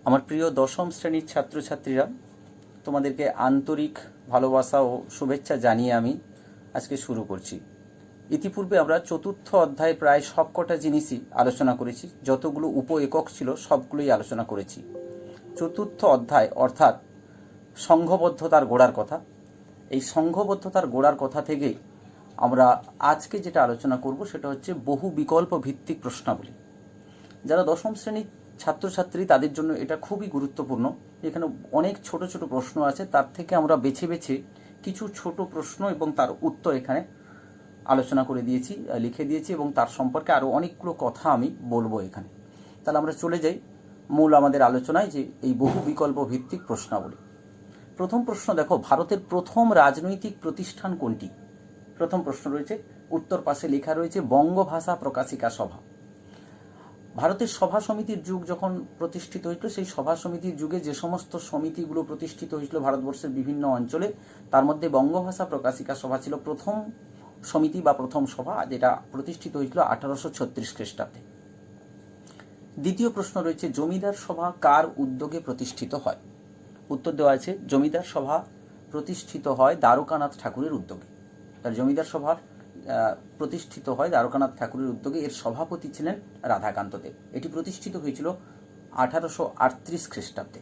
আমার প্রিয় দশম শ্রেণীর ছাত্রছাত্রীরা, তোমাদেরকে আন্তরিক ভালোবাসা ও শুভেচ্ছা জানিয়ে আমি আজকে শুরু করছি। ইতিপূর্বে আমরা চতুর্থ অধ্যায়ে প্রায় সবকটা জিনিসই আলোচনা করেছি, যতগুলো উপ একক ছিল সবগুলোই আলোচনা করেছি। চতুর্থ অধ্যায় অর্থাৎ সংঘবদ্ধতার গোড়ার কথা, এই সংঘবদ্ধতার গোড়ার কথা থেকেই আমরা আজকে যেটা আলোচনা করব সেটা হচ্ছে বহু বিকল্প ভিত্তিক প্রশ্নাবলী। যারা দশম শ্রেণীর ছাত্রছাত্রী তাদের জন্য এটা খুবই গুরুত্বপূর্ণ। এখানে অনেক ছোট ছোট প্রশ্ন আছে, তার থেকে আমরা বেছে বেছে কিছু ছোট প্রশ্ন এবং তার উত্তর এখানে আলোচনা করে দিয়েছি, লিখে দিয়েছি, এবং তার সম্পর্কে আরও অনেকগুলো কথা আমি বলবো এখানে। তাহলে আমরা চলে যাই মূল আমাদের আলোচনায়, যে এই বহু বিকল্প ভিত্তিক প্রশ্নাবলী। প্রথম প্রশ্ন দেখো, ভারতের প্রথম রাজনৈতিক প্রতিষ্ঠান কোনটি? প্রথম প্রশ্ন রয়েছে, উত্তর পাশে লেখা রয়েছে বঙ্গভাষা প্রকাশিকা সভা। ভারতের সভা সমিতির যুগ যখন প্রতিষ্ঠিত হয়েছিল, সেই সভা সমিতির যুগে যে সমস্ত সমিতিগুলো প্রতিষ্ঠিত হয়েছিল ভারতবর্ষের বিভিন্ন অঞ্চলে, তার মধ্যে বঙ্গভাষা প্রকাশিকা সভা ছিল প্রথম সমিতি বা প্রথম সভা, যেটা প্রতিষ্ঠিত হয়েছিল 1836 খ্রিস্টাব্দে। দ্বিতীয় প্রশ্ন রয়েছে, জমিদার সভা কার উদ্যোগে প্রতিষ্ঠিত হয়? উত্তর দেওয়া আছে, জমিদার সভা প্রতিষ্ঠিত হয় দ্বারকানাথ ঠাকুরের উদ্যোগে। তার জমিদার সভা প্রতিষ্ঠিত হয় দ্বারকানাথ ঠাকুরের উদ্যোগে। এর সভাপতি ছিলেন রাধাকান্ত দেব। এটি প্রতিষ্ঠিত হয়েছিল 1838 খ্রিস্টাব্দে।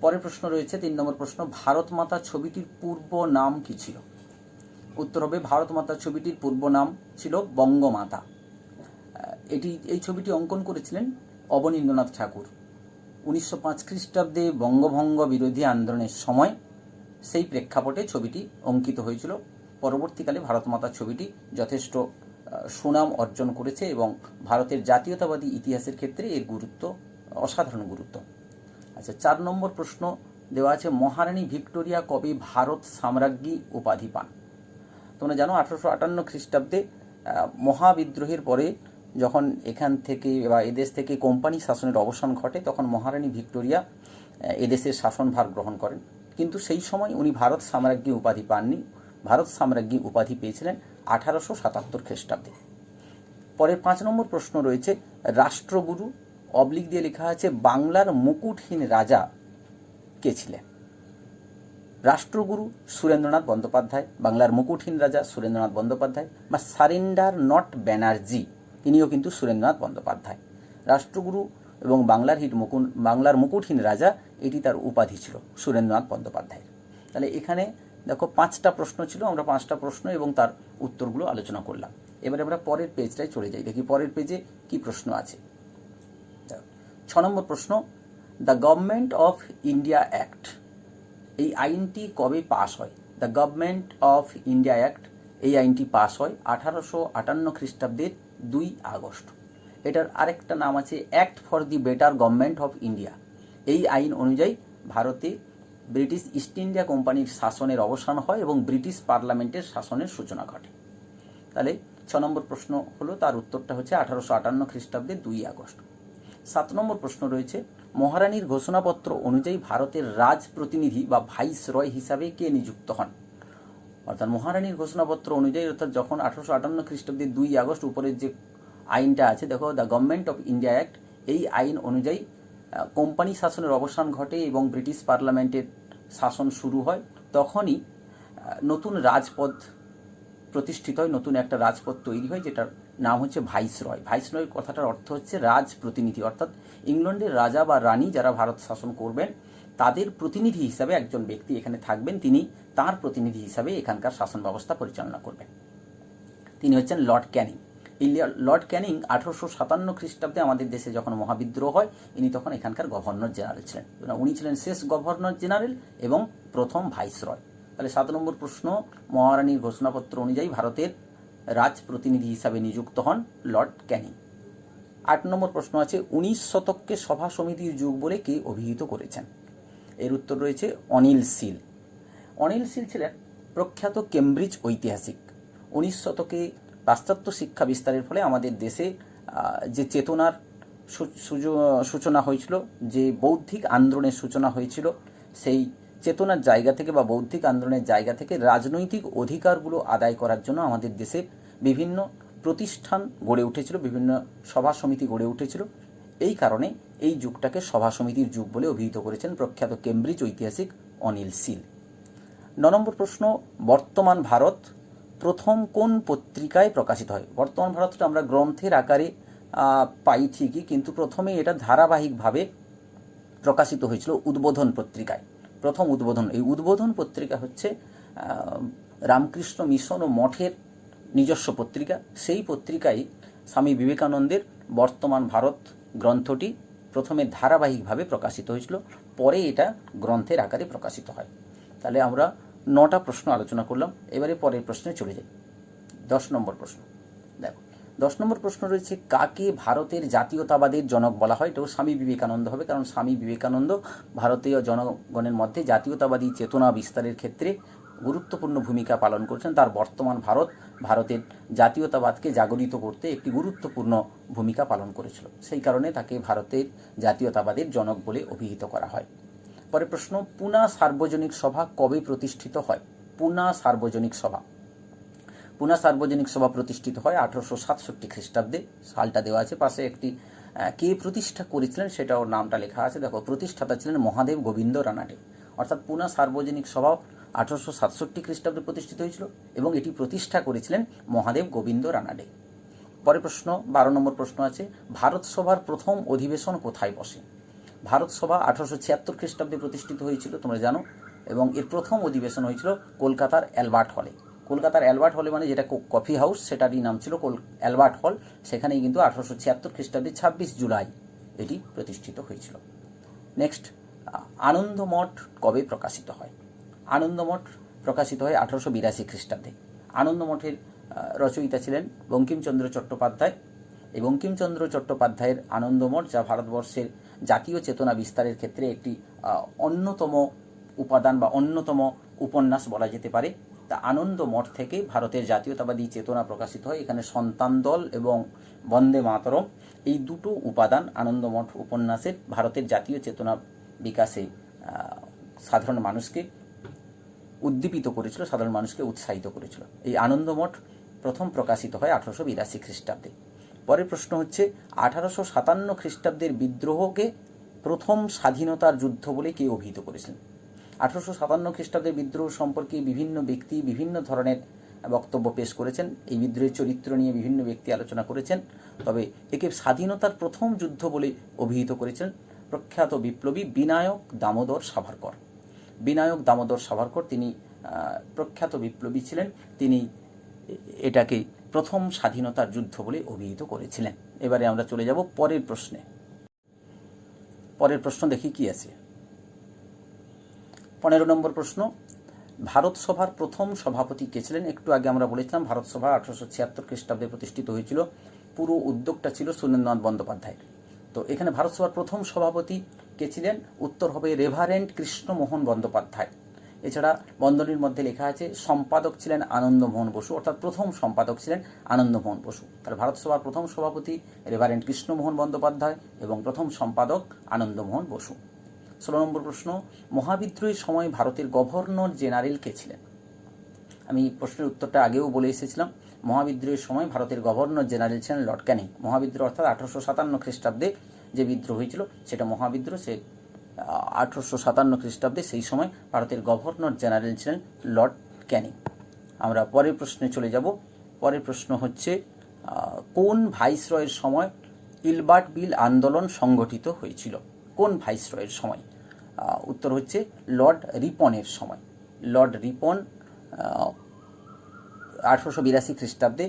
পরের প্রশ্ন রয়েছে 3 নম্বর প্রশ্ন, ভারত মাতা ছবিটির পূর্ব নাম কি ছিল? উত্তর হবে, ভারত মাতা ছবিটির পূর্ব নাম ছিল বঙ্গমাতা। এই ছবিটি অঙ্কন করেছিলেন অবনীন্দ্রনাথ ঠাকুর 1905 খ্রিস্টাব্দে বঙ্গভঙ্গ বিরোধী আন্দোলনের সময়। সেই প্রেক্ষাপটে ছবিটি অঙ্কিত হয়েছিল। পরবর্তীকালে ভারত মাতা ছবিটি যথেষ্ট সুনাম অর্জন করেছে এবং ভারতের জাতীয়তাবাদী ইতিহাসের ক্ষেত্রে এর গুরুত্ব অসাধারণ গুরুত্ব। আচ্ছা, 4 নম্বর প্রশ্ন দেওয়া আছে, মহারানী ভিক্টোরিয়া কবে ভারত সাম্রাজ্ঞী উপাধি পান? তোমরা জানো 1858 খ্রিস্টাব্দে মহাবিদ্রোহের পরে যখন এখান থেকে বা এদেশ থেকে কোম্পানি শাসনের অবসান ঘটে, তখন মহারানী ভিক্টোরিয়া এদেশের শাসনভার গ্রহণ করেন। কিন্তু সেই সময় উনি ভারত সাম্রাজ্ঞী উপাধি পাননি। ভারত সাম্রাজ্ঞী উপাধি পেয়েছিলেন 1877 খ্রিস্টাব্দে। পরের 5 নম্বর প্রশ্ন রয়েছে, রাষ্ট্রগুরু অবলিক দিয়ে লেখা আছে বাংলার মুকুটহীন রাজা কে ছিলেন? রাষ্ট্রগুরু সুরেন্দ্রনাথ বন্দ্যোপাধ্যায়, বাংলার মুকুটহীন রাজা সুরেন্দ্রনাথ বন্দ্যোপাধ্যায়, বা সারেন্ডার নট ব্যানার্জি, ইনিও কিন্তু সুরেন্দ্রনাথ বন্দ্যোপাধ্যায়। রাষ্ট্রগুরু এবং বাংলার মুকুটহীন রাজা, এটি তার উপাধি ছিল সুরেন্দ্রনাথ বন্দ্যোপাধ্যায়। তাহলে এখানে দেখো 5টা প্রশ্ন ছিল, আমরা 5টা প্রশ্ন এবং তার উত্তরগুলো আলোচনা করলাম। এবারে আমরা পরের পেজটায় চলে যাই, দেখি পরের পেজে কি প্রশ্ন আছে। 6 নম্বর প্রশ্ন, the government of India act, এই আইনটি কবে পাস হয়? The government of India act, এই আইনটি পাস হয় 1858 খ্রিস্টাব্দের 2 আগস্ট। এটার আরেকটা নাম আছে act for the better government of India. এই আইন অনুযায়ী ভারতে ব্রিটিশ ইস্ট ইন্ডিয়া কোম্পানির শাসনের অবসান হয় এবং ব্রিটিশ পার্লামেন্টের শাসনের সূচনা ঘটে। তাহলে 6 নম্বর প্রশ্ন হলো, তার উত্তরটা হচ্ছে 1858 খ্রিস্টাব্দের 2 আগস্ট। 7 নম্বর প্রশ্ন রয়েছে, মহারানীর ঘোষণাপত্র অনুযায়ী ভারতের রাজ প্রতিনিধি বা ভাইসরয় হিসাবে কে নিযুক্ত হন? অর্থাৎ মহারানীর ঘোষণাপত্র অনুযায়ী, অর্থাৎ যখন 1858 খ্রিস্টাব্দের 2 আগস্ট উপরের যে আইনটা আছে, দেখো the government of India act, এই আইন অনুযায়ী কোম্পানি শাসনের অবসান ঘটে এবং ব্রিটিশ পার্লামেন্টের শাসন শুরু হয়। তখনই নতুন রাজপদ প্রতিষ্ঠিত হয়, নতুন একটা রাজপদ তৈরি হয়, যেটার নাম হচ্ছে ভাইসরয়। ভাইসরয় কথাটার অর্থ হচ্ছে রাজ প্রতিনিধি, অর্থাৎ ইংল্যান্ডের রাজা বা রানী যারা ভারত শাসন করবেন তাদের প্রতিনিধি হিসাবে একজন ব্যক্তি এখানে থাকবেন, তিনি তার প্রতিনিধি হিসাবে এখানকার শাসন ব্যবস্থা পরিচালনা করবেন। তিনি হচ্ছেন লর্ড ক্যানিং। এই লর্ড ক্যানিং 1857 খ্রিস্টাব্দে আমাদের দেশে যখন মহাবিদ্রোহ হয়, ইনি তখন এখানকার গভর্নর জেনারেল ছিলেন। উনি ছিলেন শেষ গভর্নর জেনারেল এবং প্রথম ভাইসরয়। তাহলে 7 নম্বর প্রশ্ন, মহারানীর ঘোষণাপত্র অনুযায়ী ভারতের রাজ প্রতিনিধি হিসাবে নিযুক্ত হন লর্ড ক্যানিং। 8 নম্বর প্রশ্ন আছে, 19 শতককে সভা সমিতির যুগ বলে কে অভিহিত করেছেন? এর উত্তর রয়েছে অনিল শীল। অনিল শীল ছিলেন প্রখ্যাত কেমব্রিজ ঐতিহাসিক। 19 শতকে পাশ্চাত্য শিক্ষা বিস্তারের ফলে আমাদের দেশে যে চেতনার সূচনা হয়েছিল, যে বৌদ্ধিক আন্দোলনের সূচনা হয়েছিল, সেই চেতনার জায়গা থেকে বা বৌদ্ধিক আন্দোলনের জায়গা থেকে রাজনৈতিক অধিকারগুলো আদায় করার জন্য আমাদের দেশে বিভিন্ন প্রতিষ্ঠান গড়ে উঠেছিল, বিভিন্ন সভা সমিতি গড়ে উঠেছিল। এই কারণে এই যুগটাকে সভা সমিতির যুগ বলে অভিহিত করেছেন প্রখ্যাত কেমব্রিজ ঐতিহাসিক অনিল সিল। 9 নম্বর প্রশ্ন, বর্তমান ভারত প্রথম কোন পত্রিকায় প্রকাশিত হয়? বর্তমান ভারতটা আমরা গ্রন্থের আকারে পাই ঠিকই, কিন্তু প্রথমে এটা ধারাবাহিকভাবে প্রকাশিত হয়েছিল উদ্বোধন পত্রিকায়। প্রথম উদ্বোধন, এই উদ্বোধন পত্রিকা হচ্ছে রামকৃষ্ণ মিশন ও মঠের নিজস্ব পত্রিকা। সেই পত্রিকায় স্বামী বিবেকানন্দের বর্তমান ভারত গ্রন্থটি প্রথমে ধারাবাহিকভাবে প্রকাশিত হয়েছিল, পরে এটা গ্রন্থের আকারে প্রকাশিত হয়। তাহলে আমরা 9টা প্রশ্ন আলোচনা করলাম। এবারে পরের প্রশ্নে চলে যাই। 10 নম্বর প্রশ্ন দেখো, 10 নম্বর প্রশ্ন রয়েছে, কাকে ভারতের জাতীয়তাবাদের জনক বলা হয়? এটাও স্বামী বিবেকানন্দ হবে, কারণ স্বামী বিবেকানন্দ ভারতীয় জনগণের মধ্যে জাতীয়তাবাদী চেতনা বিস্তারের ক্ষেত্রে গুরুত্বপূর্ণ ভূমিকা পালন করছেন। তার বর্তমান ভারত ভারতের জাতীয়তাবাদকে জাগরিত করতে একটি গুরুত্বপূর্ণ ভূমিকা পালন করেছিল, সেই কারণে তাকে ভারতের জাতীয়তাবাদের জনক বলে অভিহিত করা হয়। পরের প্রশ্ন, পুনা সার্বজনিক সভা কবে প্রতিষ্ঠিত হয়? পুনা সার্বজনিক সভা প্রতিষ্ঠিত হয় 1867 খ্রিস্টাব্দে। সালটা দেওয়া আছে পাশে, একটি কে প্রতিষ্ঠা করেছিলেন সেটাও নামটা লেখা আছে। দেখো, প্রতিষ্ঠাতা ছিলেন মহাদেব গোবিন্দ রানাডে। অর্থাৎ পুনা সার্বজনিক সভা 1867 খ্রিস্টাব্দে প্রতিষ্ঠিত হয়েছিল এবং এটি প্রতিষ্ঠা করেছিলেন মহাদেব গোবিন্দ রানাডে। পরের প্রশ্ন, 12 নম্বর প্রশ্ন আছে, ভারত সভার প্রথম অধিবেশন কোথায় বসে? ভারত সভা 1876 খ্রিস্টাব্দে প্রতিষ্ঠিত হয়েছিল, তোমরা জানো, এবং এর প্রথম অধিবেশন হয়েছিল কলকাতার অ্যালবার্ট হলে। কলকাতার অ্যালবার্ট হলে মানে যেটা কফি হাউস, সেটারই নাম ছিল অ্যালবার্ট হল। সেখানেই কিন্তু 1876 খ্রিস্টাব্দে 26 জুলাই এটি প্রতিষ্ঠিত হয়েছিল। নেক্সট, আনন্দমঠ কবে প্রকাশিত হয়? আনন্দমঠ প্রকাশিত হয় 1882 খ্রিস্টাব্দে। আনন্দমঠের রচয়িতা ছিলেন বঙ্কিমচন্দ্র চট্টোপাধ্যায়। এই বঙ্কিমচন্দ্র চট্টোপাধ্যায়ের আনন্দমঠ, যা ভারতবর্ষের জাতীয় চেতনা বিস্তারের ক্ষেত্রে একটি অন্যতম উপাদান বা অন্যতম উপন্যাস বলা যেতে পারে। তা আনন্দমঠ থেকে ভারতের জাতীয়তাবাদী চেতনা প্রকাশিত হয়। এখানে সন্তান দল এবং বন্দে মাতরম, এই দুটো উপাদান আনন্দমঠ উপন্যাসের ভারতের জাতীয় চেতনা বিকাশে সাধারণ মানুষকে উদ্দীপিত করেছিল, সাধারণ মানুষকে উৎসাহিত করেছিল। এই আনন্দমঠ প্রথম প্রকাশিত হয় 1882 খ্রিস্টাব্দে। পরের প্রশ্ন হচ্ছে, 1857 খ্রিস্টাব্দের বিদ্রোহকে প্রথম স্বাধীনতার যুদ্ধ বলে কে অভিহিত করেছিলেন? 1857 খ্রিস্টাব্দের বিদ্রোহ সম্পর্কে বিভিন্ন ব্যক্তি বিভিন্ন ধরনের বক্তব্য পেশ করেছেন। এই বিদ্রোহের চরিত্র নিয়ে বিভিন্ন ব্যক্তি আলোচনা করেছেন, তবে একে স্বাধীনতার প্রথম যুদ্ধ বলে অভিহিত করেছেন প্রখ্যাত বিপ্লবী বিনায়ক দামোদর সাভারকর। বিনায়ক দামোদর সাভারকর তিনি প্রখ্যাত বিপ্লবী ছিলেন, তিনি এটাকে প্রথম স্বাধীনতার যুদ্ধ বলে অভিহিত করেছিলেন। এবারে আমরা চলে যাব পরের প্রশ্নে। পরের প্রশ্ন দেখি কি আছে। 15 নম্বর প্রশ্ন, ভারত সভার প্রথম সভাপতি কে ছিলেন? একটু আগে আমরা বলেছিলাম ভারত সভা 1876 খ্রিস্টাব্দে প্রতিষ্ঠিত হয়েছিল, পুরো উদ্যোগটা ছিল সুরেন্দ্রনাথ বন্দ্যোপাধ্যায়। তো এখানে ভারত সভার প্রথম সভাপতি কে ছিলেন? উত্তর হবে রেভারেন্ড কৃষ্ণমোহন বন্দ্যোপাধ্যায়। এছাড়া বন্ধনীর মধ্যে লেখা আছে সম্পাদক ছিলেন আনন্দমোহন বসু, অর্থাৎ প্রথম সম্পাদক ছিলেন আনন্দমোহন বসু। তাহলে ভারত সভার প্রথম সভাপতি রেভারেন্ড কৃষ্ণমোহন বন্দ্যোপাধ্যায় এবং প্রথম সম্পাদক আনন্দমোহন বসু। 16 নম্বর প্রশ্ন, মহাবিদ্রোহের সময় ভারতের গভর্নর জেনারেল কে ছিলেন? আমি প্রশ্নের উত্তরটা আগেও বলে এসেছিলাম। মহাবিদ্রোহের সময় ভারতের গভর্নর জেনারেল ছিলেন লর্ড ক্যানিং। মহাবিদ্রোহ অর্থাৎ 1857 খ্রিস্টাব্দে যে বিদ্রোহ হয়েছিল সেটা মহাবিদ্রোহ, সে 1857 খ্রিস্টাব্দে, সেই সময় ভারতের গভর্নর জেনারেল ছিলেন লর্ড ক্যানিং। আমরা পরের প্রশ্নে চলে যাব। পরের প্রশ্ন হচ্ছে, কোন ভাইসরয়ের সময় ইলবার্ট বিল আন্দোলন সংগঠিত হয়েছিল? কোন ভাইসরয়ের সময়? উত্তর হচ্ছে লর্ড রিপনের সময়। লর্ড রিপন 1882 খ্রিস্টাব্দে,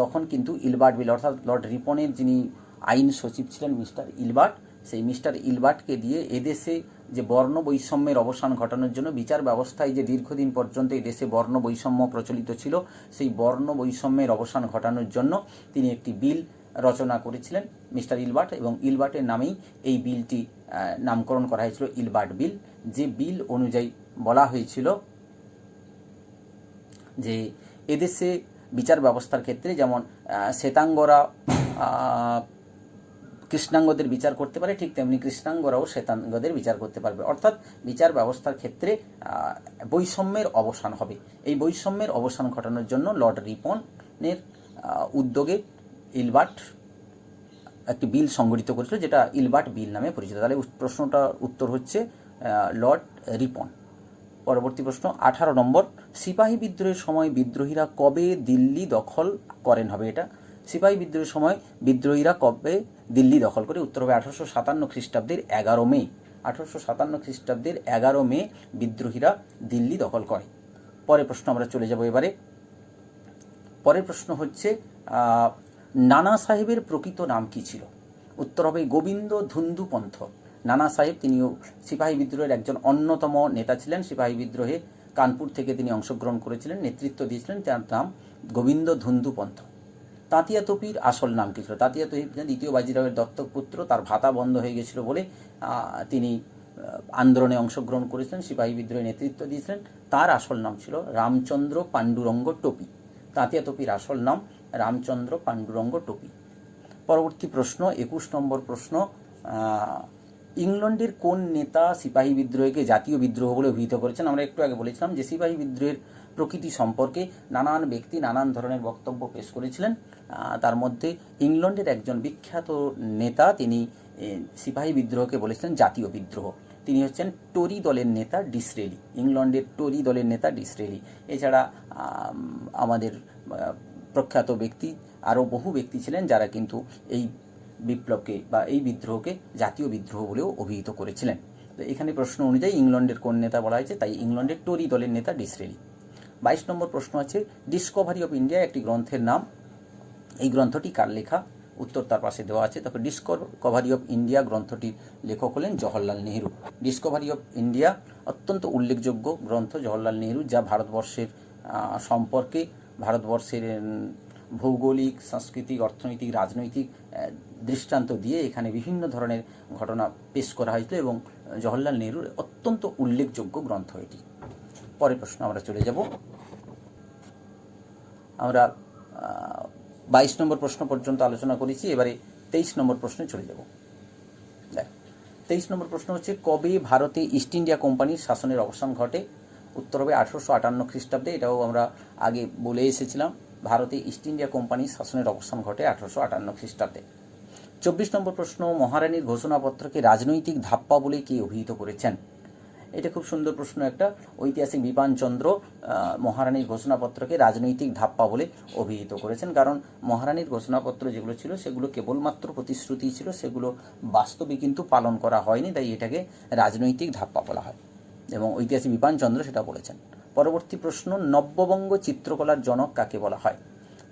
তখন কিন্তু ইলবার্ট বিল অর্থাৎ লর্ড রিপনের যিনি আইন সচিব ছিলেন মিস্টার ইলবার্ট, সেই মিস্টার ইলবার্টকে দিয়ে এদেশে যে বর্ণ বৈষম্যের অবসান ঘটানোর জন্য বিচার ব্যবস্থায় যে দীর্ঘদিন পর্যন্ত এই দেশে বর্ণ বৈষম্য প্রচলিত ছিল, সেই বর্ণ বৈষম্যের অবসান ঘটানোর জন্য তিনি একটি বিল রচনা করেছিলেন মিস্টার ইলবার্ট, এবং ইলবার্টের নামেই এই বিলটি নামকরণ করা হয়েছিল ইলবার্ট বিল। যে বিল অনুযায়ী বলা হয়েছিল যে এদেশে বিচার ব্যবস্থার ক্ষেত্রে যেমন শ্বেতাঙ্গরা কৃষ্ণাঙ্গদের বিচার করতে পারে, ঠিক তেমনি কৃষ্ণাঙ্গরাও শ্বেতাঙ্গদের বিচার করতে পারবে। অর্থাৎ বিচার ব্যবস্থার ক্ষেত্রে বৈষম্যের অবসান হবে। এই বৈষম্যের অবসান ঘটানোর জন্য লর্ড রিপনের উদ্যোগে ইলবার্ট একটি বিল সংগঠিত করেছিল, যেটা ইলবার্ট বিল নামে পরিচিত। তাহলে প্রশ্নটার উত্তর হচ্ছে লর্ড রিপন। পরবর্তী প্রশ্ন 18 নম্বর, সিপাহী বিদ্রোহের সময় বিদ্রোহীরা কবে দিল্লি দখল করেন হবে এটা। সিপাহী বিদ্রোহের সময় বিদ্রোহীরা কবে দিল্লি দখল করে? উত্তর হবে 1857 খ্রিস্টাব্দের 11 মে। 1857 খ্রিস্টাব্দের 11 মে বিদ্রোহীরা দিল্লি দখল করে। পরের প্রশ্ন আমরা চলে যাব এবারে। পরের প্রশ্ন হচ্ছে নানা সাহেবের প্রকৃত নাম কি ছিল? উত্তর হবে গোবিন্দ ধুন্দু পন্থ। নানা সাহেব তিনিও সিপাহী বিদ্রোহের একজন অন্যতম নেতা ছিলেন। সিপাহী বিদ্রোহে কানপুর থেকে তিনি অংশগ্রহণ করেছিলেন, নেতৃত্ব দিয়েছিলেন। তার নাম গোবিন্দ ধুন্দু পন্থ। তাঁতিয়া তোপির আসল নাম কী ছিল? তাঁতিয়া তোপি দ্বিতীয় বাজিরাওয়ের দত্তক পুত্র। তার ভাতা বন্ধ হয়ে গেছিল বলে তিনি আন্দোলনে অংশগ্রহণ করেছিলেন, সিপাহী বিদ্রোহে নেতৃত্ব দিয়েছিলেন। তার আসল নাম ছিল রামচন্দ্র পাণ্ডুরঙ্গ টোপি। তাঁতিয়া তোপির আসল নাম রামচন্দ্র পাণ্ডুরঙ্গ টোপি। পরবর্তী প্রশ্ন 21 নম্বর প্রশ্ন, ইংল্যান্ডের কোন নেতা সিপাহী বিদ্রোহকে জাতীয় বিদ্রোহ বলে অভিহিত করেছেন? আমরা একটু আগে বলেছিলাম যে সিপাহী বিদ্রোহের প্রকৃতি সম্পর্কে নানান ব্যক্তি নানান ধরনের বক্তব্য পেশ করেছিলেন। তার মধ্যে ইংল্যান্ডের একজন বিখ্যাত নেতা তিনি সিপাহী বিদ্রোহকে বলেছিলেন জাতীয় বিদ্রোহ। তিনি হচ্ছেন টোরি দলের নেতা ডিসরেলি। ইংল্যান্ডের টোরি দলের নেতা ডিসরেলি। এছাড়া আমাদের প্রখ্যাত ব্যক্তি আরও বহু ব্যক্তি ছিলেন যারা কিন্তু এই বিপ্লবকে বা এই বিদ্রোহকে জাতীয় বিদ্রোহ বলেও অভিহিত করেছিলেন। তো এখানে প্রশ্ন অনুযায়ী ইংল্যান্ডের কোন নেতা বলা হয়েছে, তাই ইংল্যান্ডের টোরি দলের নেতা ডিসরেলি। 22 নম্বর প্রশ্ন আছে ডিসকভারি অফ ইন্ডিয়া একটি গ্রন্থের নাম। এই গ্রন্থটি কার লেখা? উত্তর তার পাশে দেওয়া আছে। তবে ডিসকভারি অফ ইন্ডিয়া গ্রন্থটির লেখক হলেন Jawaharlal Nehru. Discovery of India অত্যন্ত উল্লেখযোগ্য গ্রন্থ জওহরলাল নেহেরু, যা ভারতবর্ষের সম্পর্কে, ভারতবর্ষের ভৌগোলিক, সাংস্কৃতিক, অর্থনৈতিক, রাজনৈতিক দৃষ্টান্ত দিয়ে এখানে বিভিন্ন ধরনের ঘটনা পেশ করা হয়েছিল এবং জওহরলাল নেহরুর অত্যন্ত উল্লেখযোগ্য গ্রন্থ এটি। পরের প্রশ্ন আমরা চলে যাব। আমরা 22 নম্বর প্রশ্ন পর্যন্ত আলোচনা করেছি, এবারে 23 নম্বর প্রশ্নে চলে যাব। 23 নম্বর প্রশ্ন হচ্ছে কবে ভারতে ইস্ট ইন্ডিয়া কোম্পানির শাসনের অবসান ঘটে? উত্তর হবে 1858 খ্রিস্টাব্দে। এটাও আমরা আগে বলে এসেছিলাম, ভারতে ইস্ট ইন্ডিয়া কোম্পানির শাসনের অবসান ঘটে 1858 খ্রিস্টাব্দে। 24 নম্বর প্রশ্ন মহারানীর ঘোষণাপত্রকে রাজনৈতিক ধাপ্পা বলে কে অভিহিত করেছেন? এটা খুব সুন্দর প্রশ্ন একটা। ঐতিহাসিক বিপানচন্দ্র মহারানীর ঘোষণাপত্রকে রাজনৈতিক ধাপ্পা বলে অভিহিত করেছেন, কারণ মহারানীর ঘোষণাপত্র যেগুলো ছিল সেগুলো কেবলমাত্র প্রতিশ্রুতি ছিল, সেগুলো বাস্তবে কিন্তু পালন করা হয়নি, তাই এটাকে রাজনৈতিক ধাপ্পা বলা হয় এবং ঐতিহাসিক বিপানচন্দ্র সেটা বলেছেন। পরবর্তী প্রশ্ন নব্যবঙ্গ চিত্রকলার জনক কাকে বলা হয়?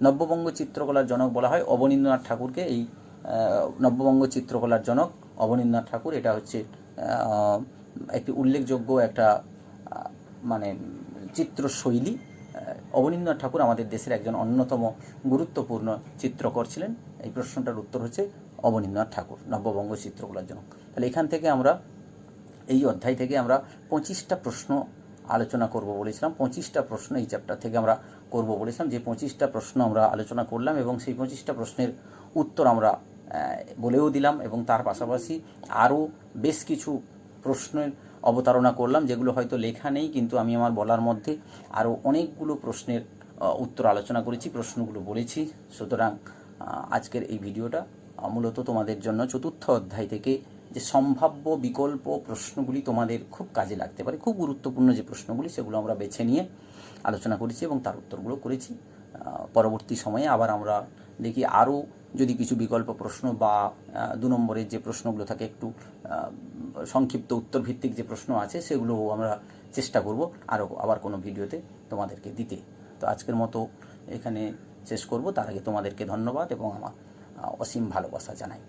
নব্যবঙ্গ চিত্রকলার জনক বলা হয় অবনীন্দ্রনাথ ঠাকুরকে। এই নব্যবঙ্গ চিত্রকলার জনক অবনীন্দ্রনাথ ঠাকুর। এটা হচ্ছে একটি উল্লেখযোগ্য একটা মানে চিত্রশৈলী। অবনীন্দ্রনাথ ঠাকুর আমাদের দেশের একজন অন্যতম গুরুত্বপূর্ণ চিত্রকর ছিলেন। এই প্রশ্নটার উত্তর হচ্ছে অবনীন্দ্রনাথ ঠাকুর, নব্যবঙ্গ চিত্রকলার জনক। তাহলে এখান থেকে আমরা এই অধ্যায় থেকে আমরা 25টা প্রশ্ন আলোচনা করব বলেছিলাম। 25টা প্রশ্ন এই চ্যাপ্টার থেকে আমরা করব বলেছিলাম। যে 25টা প্রশ্ন আমরা আলোচনা করলাম এবং সেই 25টা প্রশ্নের উত্তর আমরা বলেও দিলাম এবং তার পাশাপাশি আরও বেশ কিছু প্রশ্নের অবতারণা করলাম, যেগুলো হয়তো লেখা নেই, কিন্তু আমি আমার বলার মধ্যে আরও অনেকগুলো প্রশ্নের উত্তর আলোচনা করেছি, প্রশ্নগুলো বলেছি। সুতরাং আজকের এই ভিডিওটা মূলত তোমাদের জন্য চতুর্থ অধ্যায় থেকে যে সম্ভাব্য বিকল্প প্রশ্নগুলি তোমাদের খুব কাজে লাগতে পারে, খুব গুরুত্বপূর্ণ যে প্রশ্নগুলি, সেগুলো আমরা বেছে নিয়ে আলোচনা করেছি এবং তার উত্তরগুলো করেছি। পরবর্তী সময়ে আবার আমরা দেখি আরও যদি কিছু বিকল্প প্রশ্ন বা 2 নম্বরের যে প্রশ্নগুলো থাকে একটু সংক্ষিপ্ত উত্তর ভিত্তিক যে প্রশ্ন আছে সেগুলোও আমরা চেষ্টা করব আবার কোনো ভিডিওতে তোমাদেরকে দিতে। তো আজকের মতো এখানে শেষ করব। তার আগে তোমাদেরকে ধন্যবাদ এবং আমার অসীম ভালোবাসা জানাই।